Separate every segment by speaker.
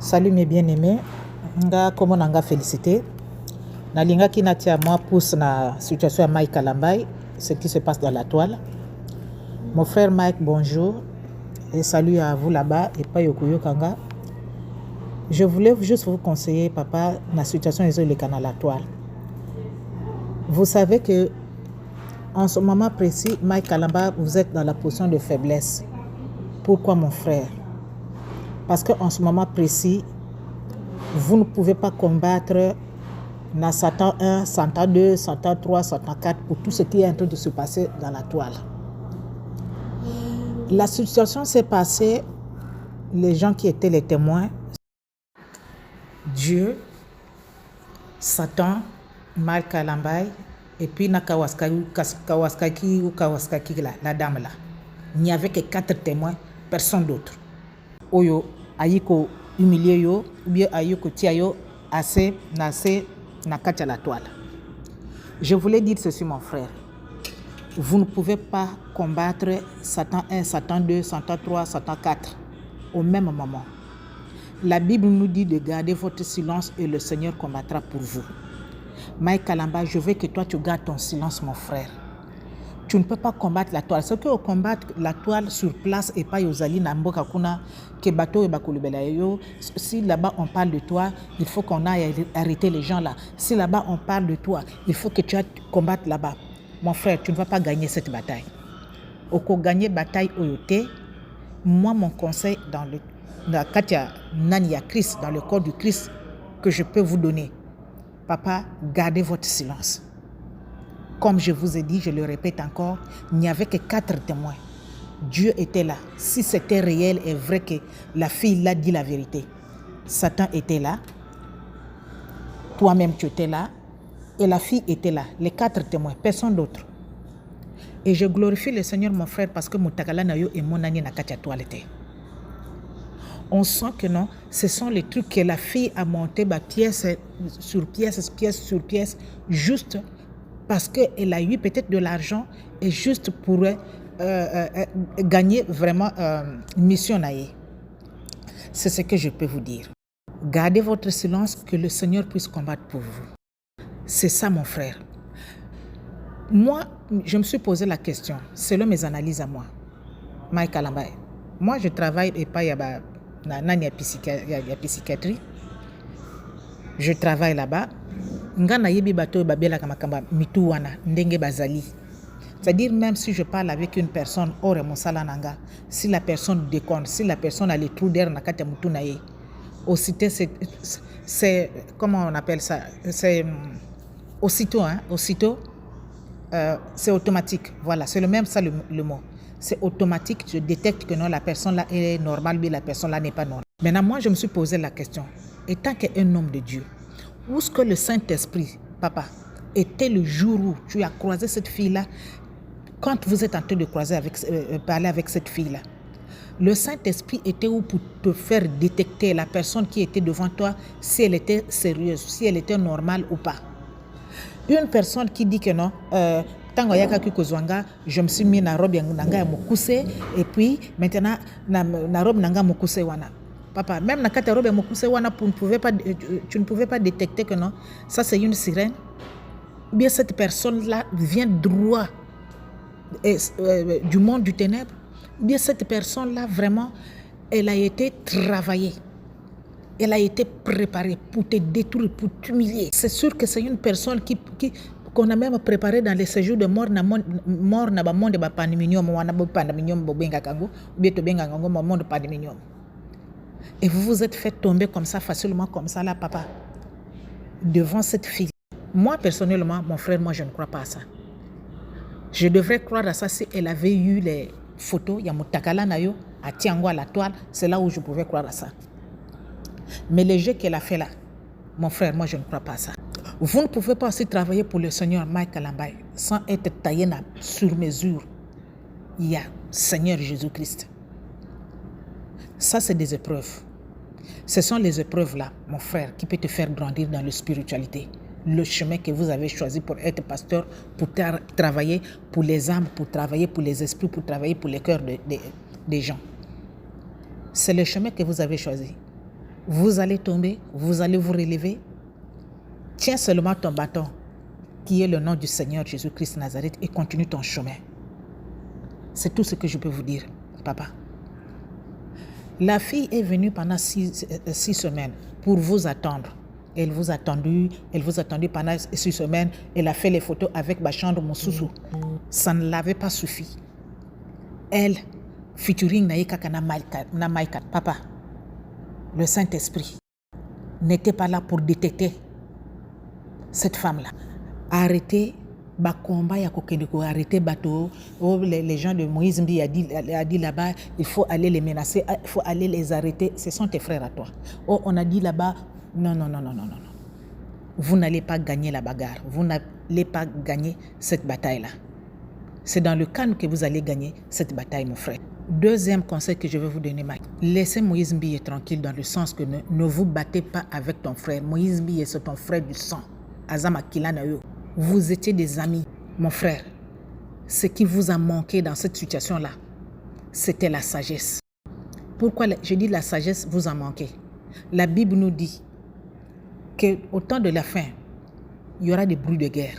Speaker 1: Salut mes bien-aimés, nga komo nanga félicité. Nalinga ki natia moi pousse na situation à Mike Kalambay, ce qui se passe dans la toile. Mon frère Mike, bonjour et salut à vous là-bas et pas yokuyo kanga. Je voulais juste vous conseiller, papa, la situation est dans la toile. Vous savez que en ce moment précis, Mike Kalamba, vous êtes dans la position de faiblesse. Pourquoi mon frère? Parce qu'en ce moment précis, vous ne pouvez pas combattre na Satan 1, Satan 2, Satan 3, Satan 4 pour tout ce qui est en train de se passer dans la toile. La situation s'est passée, les gens qui étaient les témoins, Dieu, Satan, Mike Kalambay, et puis na Kawasaki ou Kawasaki, la dame là. Il n'y avait que 4 témoins, personne d'autre. Oyo, ayiko humilié yo, ou bien ayiko tia yo, assez, na katia la toile. Je voulais dire ceci, mon frère. Vous ne pouvez pas combattre Satan 1, Satan 2, Satan 3, Satan 4 au même moment. La Bible nous dit de garder votre silence et le Seigneur combattra pour vous. Mike Kalamba, je veux que toi tu gardes ton silence, mon frère. Tu ne peux pas combattre la toile. Ce que combattre la toile sur place et pas yozali na mboka kuna ke bateau et bakulubela yo. Si là-bas on parle de toi, il faut qu'on aille arrêter les gens là. Si là-bas on parle de toi, il faut que tu ailles combattre là-bas. Mon frère, tu ne vas pas gagner cette bataille. Oko gagner bataille oyote. Moi, mon conseil dans le Katia Nania Christ, dans le corps du Christ, que je peux vous donner, papa, gardez votre silence. Comme je vous ai dit, je le répète encore, il n'y avait que 4 témoins. Dieu était là. Si c'était réel et vrai que la fille l'a dit la vérité, Satan était là, toi-même tu étais là, et la fille était là. Les 4 témoins, personne d'autre. Et je glorifie le Seigneur, mon frère, parce que Mutakala Nayo et mon ami Nakatia toilette. On sent que non, ce sont les trucs que la fille a monté pièce sur pièce, pièce sur pièce, juste parce qu'elle a eu peut-être de l'argent et juste pour gagner vraiment une mission. C'est ce que je peux vous dire. Gardez votre silence, que le Seigneur puisse combattre pour vous. C'est ça, mon frère. Moi, je me suis posé la question, selon mes analyses à moi, Mike Kalambay. Moi, je travaille et pas na psychiatrie. Je travaille là-bas. Ngana yebi bato babela kamakamba mituwana ndenge bazali. C'est-à-dire même si je parle avec une personne ore mosala nanga, si la personne déconne, si la personne a les trous d'air na kata mutu na ye, aussitôt c'est comment on appelle ça, c'est aussitôt c'est automatique. Voilà, c'est le même ça le mot. C'est automatique, je détecte que non, la personne là est normale, mais la personne là n'est pas normale. Maintenant, moi, je me suis posé la question, étant qu'un homme de Dieu, où est-ce que le Saint-Esprit, papa, était le jour où tu as croisé cette fille-là, quand vous êtes en train de parler avec cette fille-là? Le Saint-Esprit était où pour te faire détecter la personne qui était devant toi, si elle était sérieuse, si elle était normale ou pas? Une personne qui dit que non, tango yaka kikozwanga, je me suis mis na robe nanga ya mokuse et puis maintenant na robe nanga mokuse wana. Papa, même na kata robe mokuse wana, tu ne pouvais pas détecter que non, ça c'est une sirène. Ou bien cette personne-là vient droit du monde du ténèbre. Ou bien cette personne-là vraiment, elle a été travaillée. Elle a été préparée pour te détruire, pour t'humilier. C'est sûr que c'est une personne qu'on a même préparée dans les séjours de mort na ba monde ba pandeminium wana ba pandeminium bo benga kango ou bien to benga kango ba monde pandeminium. Et vous vous êtes fait tomber comme ça facilement comme ça là, papa, devant cette fille. Moi personnellement, mon frère, moi je ne crois pas à ça. Je devrais croire à ça si elle avait eu les photos ya Mutakala Nayo à Tiango à la toile, c'est là où je pouvais croire à ça. Mais le jeu qu'elle a fait là, mon frère, moi je ne crois pas à ça. Vous ne pouvez pas aussi travailler pour le Seigneur Mike Kalambay sans être taillé sur mesure. Il y a Seigneur Jésus-Christ. Ça, c'est des épreuves. Ce sont les épreuves là, mon frère, qui peuvent te faire grandir dans la spiritualité. Le chemin que vous avez choisi pour être pasteur, pour travailler pour les âmes, pour travailler pour les esprits, pour travailler pour les cœurs des gens. C'est le chemin que vous avez choisi. Vous allez tomber, vous allez vous relever. Tiens seulement ton bâton, qui est le nom du Seigneur Jésus-Christ Nazareth, et continue ton chemin. C'est tout ce que je peux vous dire, papa. La fille est venue pendant 6 semaines pour vous attendre. Elle vous a attendu pendant 6 semaines. Elle a fait les photos avec Bachandre Moussoussou. Ça ne l'avait pas suffi. Elle, featuring Naïka na Maïka. Papa, le Saint-Esprit n'était pas là pour détecter cette femme-là. Arrêtez combat, arrêtez bateau. Les gens de Moïse Mbi a dit là-bas, il faut aller les menacer, il faut aller les arrêter. Ce sont tes frères à toi. Oh, on a dit là-bas, non. Vous n'allez pas gagner la bagarre. Vous n'allez pas gagner cette bataille-là. C'est dans le calme que vous allez gagner cette bataille, mon frère. Deuxième conseil que je vais vous donner, Mike. Laissez Moïse Mbi tranquille dans le sens que ne vous battez pas avec ton frère. Moïse Mbi, c'est ton frère du sang. Azama Kilanayo. Vous étiez des amis, mon frère. Ce qui vous a manqué dans cette situation-là, c'était la sagesse. Pourquoi je dis la sagesse vous a manqué? La Bible nous dit qu'au temps de la fin, il y aura des bruits de guerre.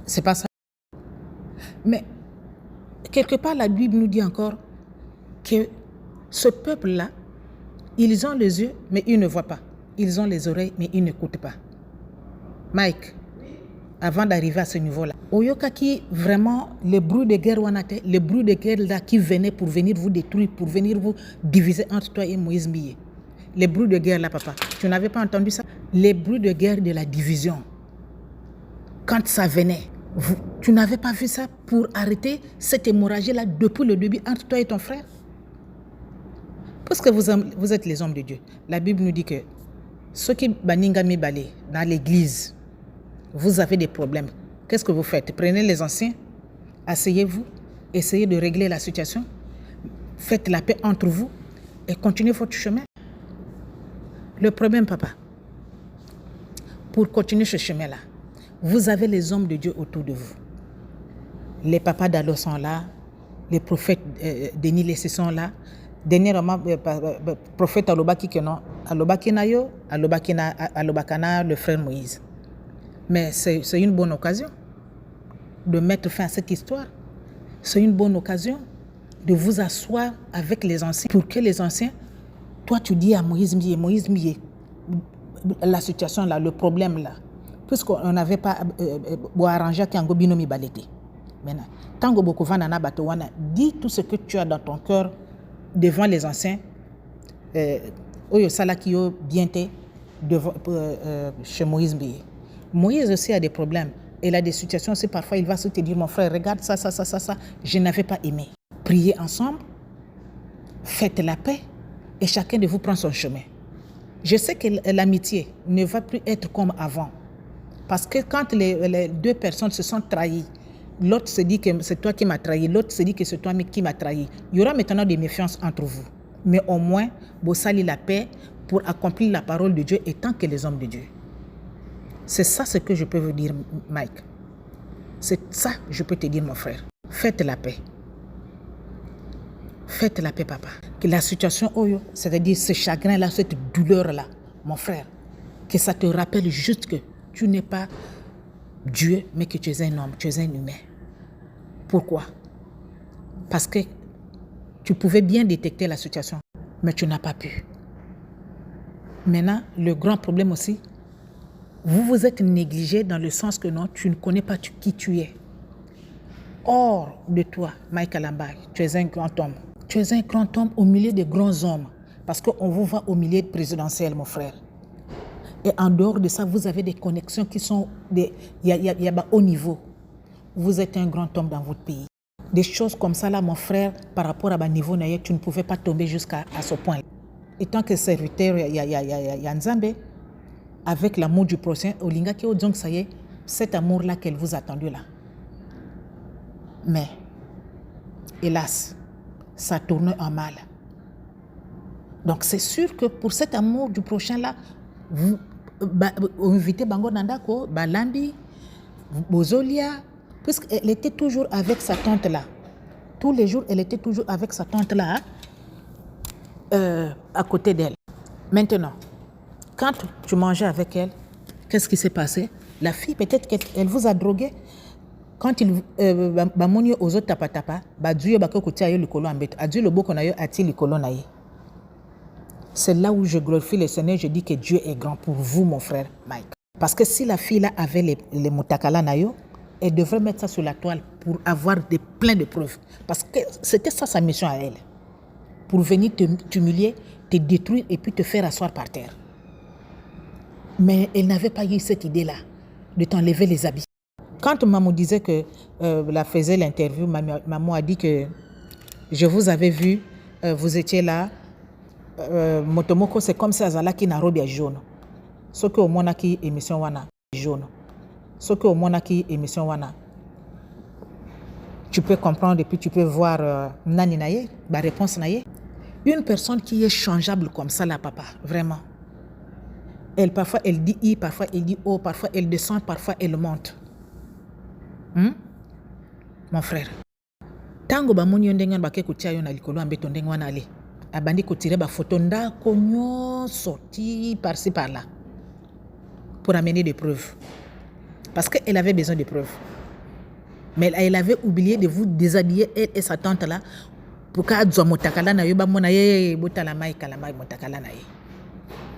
Speaker 1: C'est pas ça. Mais quelque part, la Bible nous dit encore que ce peuple-là, ils ont les yeux, mais ils ne voient pas. Ils ont les oreilles, mais ils n'écoutent pas. Mike, avant d'arriver à ce niveau-là, Oyoka qui vraiment les bruits de guerre les bruits de guerre là qui venaient pour venir vous détruire, pour venir vous diviser entre toi et Moïse Mbiye. Les bruits de guerre là, papa, tu n'avais pas entendu ça? Les bruits de guerre de la division. Quand ça venait, tu n'avais pas vu ça pour arrêter cette hémorragie là depuis le début entre toi et ton frère? Parce que vous êtes les hommes de Dieu. La Bible nous dit que ceux qui baningami balé dans l'église, vous avez des problèmes. Qu'est-ce que vous faites? Prenez les anciens, asseyez-vous, essayez de régler la situation, faites la paix entre vous et continuez votre chemin. Le problème, papa, pour continuer ce chemin-là, vous avez les hommes de Dieu autour de vous. Les papas d'Allo sont là, les prophètes Denis Lessé sont là. Dernièrement, prophète Alobaki Kenon, Alobakana, le frère Moïse. Mais c'est une bonne occasion de mettre fin à cette histoire. C'est une bonne occasion de vous asseoir avec les anciens pour que les anciens, toi tu dis à Moïse Mbiye, la situation là, le problème là, puisqu'on n'avait pas arrangé qu'Ango Binomi Balete. Maintenant, tant que beaucoup Vanana Batowana, dis tout ce que tu as dans ton cœur devant les anciens. Oyo Salakio Biente chez Moïse Mbiye. Moïse aussi a des problèmes. Il a des situations aussi, parfois il va se te dire, mon frère, regarde ça, je n'avais pas aimé. Priez ensemble, faites la paix et chacun de vous prend son chemin. Je sais que l'amitié ne va plus être comme avant. Parce que quand les deux personnes se sont trahies, l'autre se dit que c'est toi qui m'as trahi, l'autre se dit que c'est toi qui m'as trahi. Il y aura maintenant des méfiances entre vous. Mais au moins, vous saluez la paix pour accomplir la parole de Dieu et tant que les hommes de Dieu. C'est ça ce que je peux vous dire, Mike. C'est ça que je peux te dire, mon frère. Faites la paix. Faites la paix, papa. Que la situation, c'est-à-dire ce chagrin-là, cette douleur-là, mon frère, que ça te rappelle juste que tu n'es pas Dieu, mais que tu es un homme, tu es un humain. Pourquoi? Parce que tu pouvais bien détecter la situation, mais tu n'as pas pu. Maintenant, le grand problème aussi, vous vous êtes négligé dans le sens que non, tu ne connais pas qui tu es. Hors de toi, Mike Alambai, tu es un grand homme. Tu es un grand homme au milieu des grands hommes. Parce qu'on vous voit au milieu présidentiel, mon frère. Et en dehors de ça, vous avez des connexions qui sont haut niveau. Vous êtes un grand homme dans votre pays. Des choses comme ça, là, mon frère, par rapport à mon niveau, tu ne pouvais pas tomber jusqu'à ce point. Et tant que serviteur, il y a Nzambe, avec l'amour du prochain, Olinga qui donc ça y est, cet amour-là qu'elle vous a attendu là. Mais, hélas, ça tourne en mal. Donc c'est sûr que pour cet amour du prochain là, vous invitez Bango Nandako, Balambi, Bozolia, puisqu'elle était toujours avec sa tante là. Tous les jours, elle était toujours avec sa tante là, à côté d'elle. Maintenant, quand tu mangeais avec elle, qu'est-ce qui s'est passé? La fille, peut-être qu'elle vous a drogué. Quand il bamonio aux autres tapa, Dieu bako kotia yo likolo ambet. Adieu le beau qu'on a eu ati likolo na ye. C'est là où je glorifie le Seigneur, je dis que Dieu est grand pour vous, mon frère Mike. Parce que si la fille là avait les mutakala na yo, elle devrait mettre ça sur la toile pour avoir plein de preuves. Parce que c'était ça sa mission à elle. Pour venir t'humilier, te détruire et puis te faire asseoir par terre. Mais elle n'avait pas eu cette idée-là, de t'enlever les habits. Quand maman disait que la faisait l'interview, maman a dit que je vous avais vu, vous étiez là, Motomoko c'est comme ça, Zala qui n'a robe jaune. Ce que au moins qui émission wana jaune. Ce que au moins qui émission wana. Tu peux comprendre et puis tu peux voir nani naye, ma réponse naye. Une personne qui est changeable comme ça là, papa, vraiment. Elle parfois elle dit I, parfois elle dit O, parfois elle descend, parfois elle monte. Mon frère. Tango ba moni ndenge ba ke kutia yo na likolo ambeto ndenge wana ale. Abandi ko tirer ba photo ndako nyonso ti par-ci par-là pour amener des preuves. Parce qu'elle avait besoin de preuves. Mais elle avait oublié de vous déshabiller, elle et sa tante là, pour qu'elle soit motakala na yo ba mona ye botala mai kalamai motakala na ye.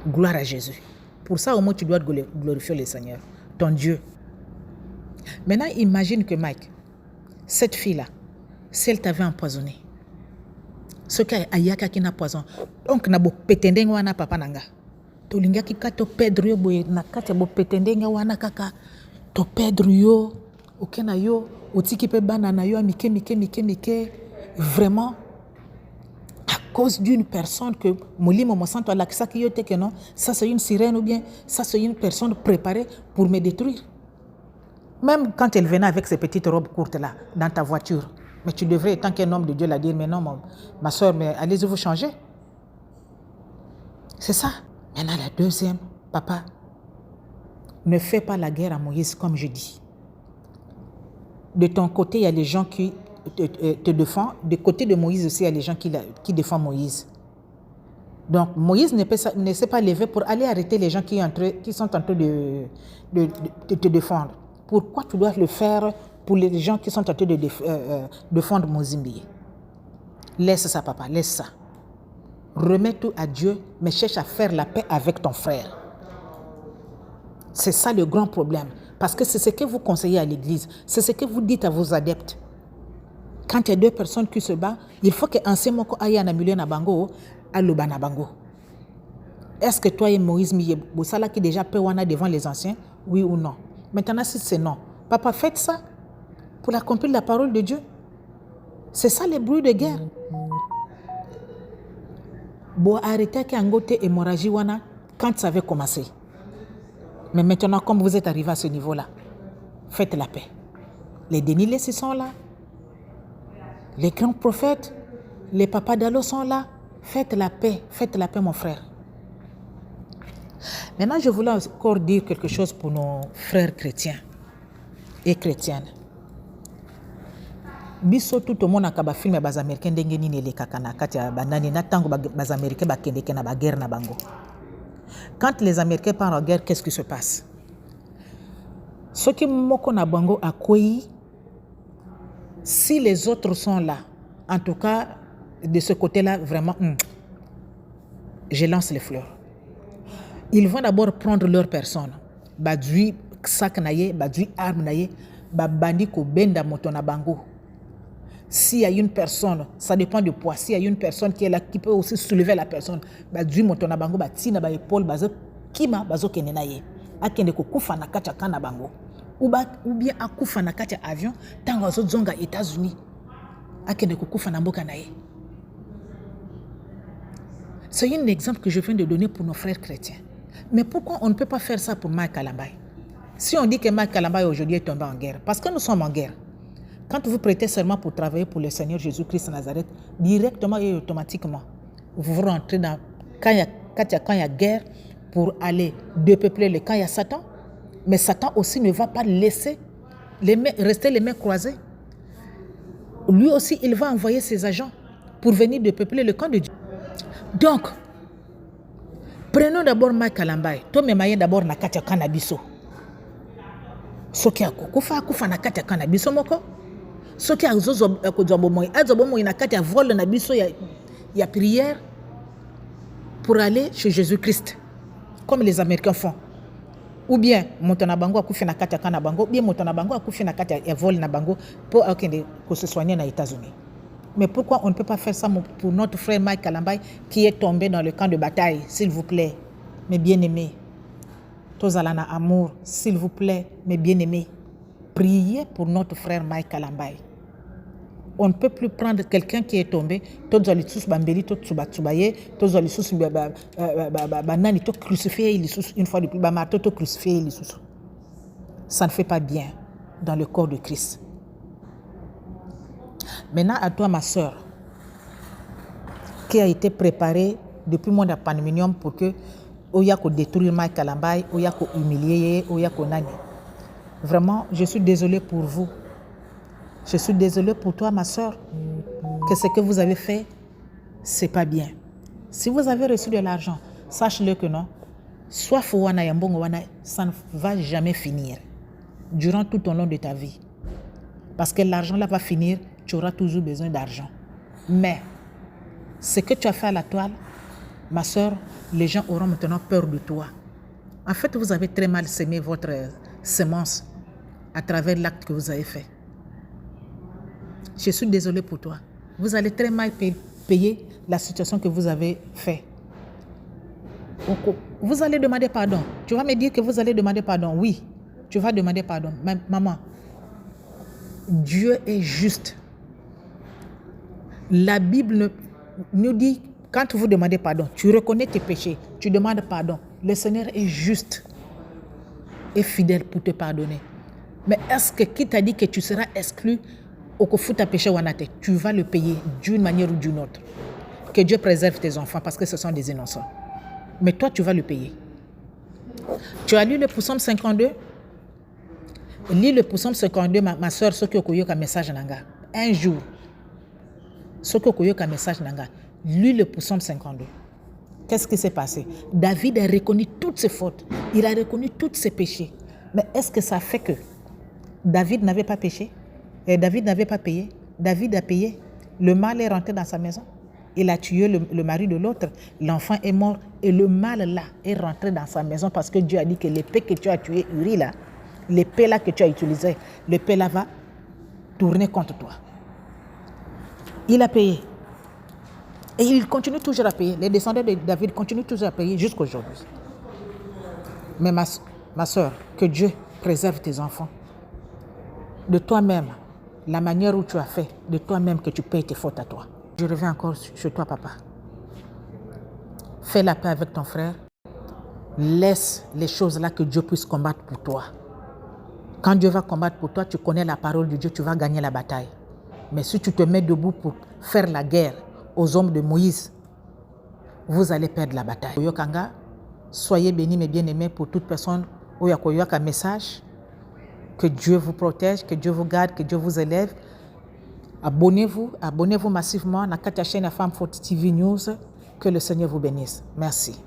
Speaker 1: Gloire à Jésus. Pour ça, au moins, tu dois glorifier le Seigneur, ton Dieu. Maintenant, imagine que Mike, cette fille-là, si elle t'avait empoisonné, ce qu'il y a qui n'a poison, donc na bo petendeng wana papa nanga. To linga ki kato pedro yo boye na kati bo petendeng wana kaka to pedro yo okena yo otiki pe banana yo mike vraiment à cause d'une personne que molimo mo santo la kisa ki yo te que non, ça c'est une sirène ou bien ça c'est une personne préparée pour me détruire. Même quand elle venait avec ses petites robes courtes là dans ta voiture. Mais tu devrais, tant qu'un homme de Dieu, la dire, mais non, ma soeur, mais allez-y vous changer. C'est ça. Maintenant, la deuxième, papa, ne fais pas la guerre à Moïse, comme je dis. De ton côté, il y a les gens qui te défendent. Du côté de Moïse aussi, il y a les gens qui défendent Moïse. Donc, Moïse ne s'est pas levé pour aller arrêter les gens qui sont en train de te défendre. Pourquoi tu dois le faire pour les gens qui sont en train de défendre Mozambique? Laisse ça, papa, laisse ça. Remets tout à Dieu, mais cherche à faire la paix avec ton frère. C'est ça le grand problème. Parce que c'est ce que vous conseillez à l'église. C'est ce que vous dites à vos adeptes. Quand il y a deux personnes qui se battent, il faut qu'un seul mot aille en amulé na bango, à l'obana bango. Est-ce que toi et Moïse Boussala qui déjà peut wana devant les anciens? Oui ou non? Maintenant, si c'est non, papa, faites ça pour accomplir la parole de Dieu. C'est ça les bruits de guerre. Bon, arrêtez qu'il y a une hémorragie wana quand ça avait commencé. Mais maintenant, comme vous êtes arrivé à ce niveau-là, faites la paix. Les dénilés sont là. Les grands prophètes, les papas d'Allo sont là. Faites la paix, mon frère. Maintenant, je voulais encore dire quelque chose pour nos frères chrétiens et chrétiennes. Biso tout le monde a film bas américains ndenge nini elekaka na kati ya banani na tango bas américains bakendeke na ba guerre na bango. Quand les américains partent en guerre, qu'est-ce qui se passe? Ceux qui moko na bango akoyi, si les autres sont là, en tout cas de ce côté-là vraiment je lance les fleurs. Ils vont d'abord prendre leur personne. Badui sac naye, badui arme naye, babandi ko benda moto na bango. S'il y a une personne, ça dépend du poids. S'il y a une personne qui est là, qui peut aussi soulever la personne, badui moto na bango, batina ba épaule, bazo kima, bazo kene naye. Akende ko kufa na kacha kana bango. Ou bien akufa na kacha avion, tango zo zonga États-Unis. Akende ko kufa na mboka naye. C'est un exemple que je viens de donner pour nos frères chrétiens. Mais pourquoi on ne peut pas faire ça pour Mike Kalambay? Si on dit que Mike Kalambay aujourd'hui est tombé en guerre, parce que nous sommes en guerre. Quand vous prêtez serment pour travailler pour le Seigneur Jésus-Christ de Nazareth, directement et automatiquement, vous rentrez dans quand il y a guerre pour aller dépeupler le camp, il y a Satan. Mais Satan aussi ne va pas laisser rester les mains croisées. Lui aussi, il va envoyer ses agents pour venir dépeupler le camp de Dieu. Donc, Prenons d'abord Mike Kalambai. Toi, mais d'abord na kati ya kannabiso. Soki akufa na kati ya kannabiso moko. Soki azozo kozobomoy, azobomoy na kati ya vol na biso ya prière pour aller chez Jésus-Christ, comme les Américains font. Ou bien moto na bango akufi na kati ya kana bango, ou bien moto na bango akufi na kati ya vol na bango pour se soigner aux États-Unis. Mais pourquoi on ne peut pas faire ça pour notre frère Mike Kalambai qui est tombé dans le camp de bataille, s'il vous plaît, mes bien-aimés? Tozalana amour, s'il vous plaît, mes bien-aimés. Priez pour notre frère Mike Kalambai. On ne peut plus prendre quelqu'un qui est tombé, une fois de plus, ça ne fait pas bien dans le corps de Christ. Maintenant, à toi, ma soeur, qui a été préparée depuis mon pandéminium pour que Oyako détruire Mike Kalambai, Oyako humilier, Oyako nani. Vraiment, je suis désolée pour vous. Je suis désolée pour toi, ma soeur, que ce que vous avez fait, c'est pas bien. Si vous avez reçu de l'argent, sache-le que non. Soit Fouana Yambongo Wana, ça ne va jamais finir durant tout au long de ta vie. Parce que l'argent là va finir, tu auras toujours besoin d'argent. Mais ce que tu as fait à la toile, ma soeur, les gens auront maintenant peur de toi. En fait, vous avez très mal semé votre semence à travers l'acte que vous avez fait. Je suis désolée pour toi. Vous allez très mal payer la situation que vous avez fait. Vous allez demander pardon. Tu vas me dire que vous allez demander pardon. Oui, tu vas demander pardon. Maman, Dieu est juste. La Bible nous dit, quand vous demandez pardon, tu reconnais tes péchés, tu demandes pardon. Le Seigneur est juste et fidèle pour te pardonner. Mais est-ce que qui t'a dit que tu seras exclu au Kofu ta péché wanate, tu vas le payer d'une manière ou d'une autre. Que Dieu préserve tes enfants parce que ce sont des innocents. Mais toi, tu vas le payer. Tu as lu le psaume 52? Lis le psaume 52, ma soeur, ce qui est un message nanga. Un jour, ce qui est un message nanga. Lis le psaume 52. Qu'est-ce qui s'est passé? David a reconnu toutes ses fautes. Il a reconnu tous ses péchés. Mais est-ce que ça fait que David n'avait pas péché? Et David n'avait pas payé. David a payé. Le mal est rentré dans sa maison. Il a tué le mari de l'autre. L'enfant est mort. Et le mal là est rentré dans sa maison parce que Dieu a dit que l'épée que tu as tué, Uri là, l'épée là que tu as utilisée, l'épée là va tourner contre toi. Il a payé. Et il continue toujours à payer. Les descendants de David continuent toujours à payer jusqu'à aujourd'hui. Mais ma soeur, que Dieu préserve tes enfants. De toi-même, la manière où tu as fait, de toi-même que tu payes tes fautes à toi. Je reviens encore chez toi, papa. Fais la paix avec ton frère. Laisse les choses là que Dieu puisse combattre pour toi. Quand Dieu va combattre pour toi, tu connais la parole de Dieu, tu vas gagner la bataille. Mais si tu te mets debout pour faire la guerre aux hommes de Moïse, vous allez perdre la bataille. Oyokanga, soyez bénis mes bien-aimés pour toute personne où il y a un message. Que Dieu vous protège, que Dieu vous garde, que Dieu vous élève. Abonnez-vous massivement à la chaîne Femme Forte TV News. Que le Seigneur vous bénisse. Merci.